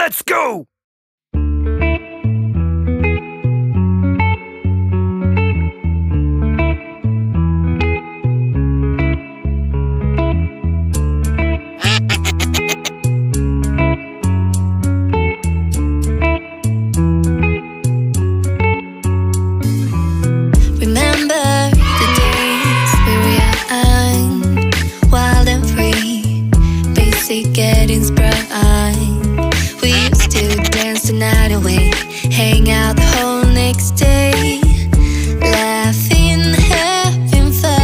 Let's go! Getting sprung. We used to dance the night away, hang out the whole next day, laughing, having fun.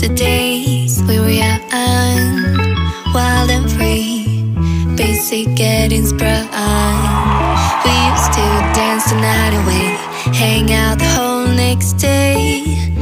The days we were young, wild and free, basic getting sprung. We used to dance the night away, hang out the whole next day,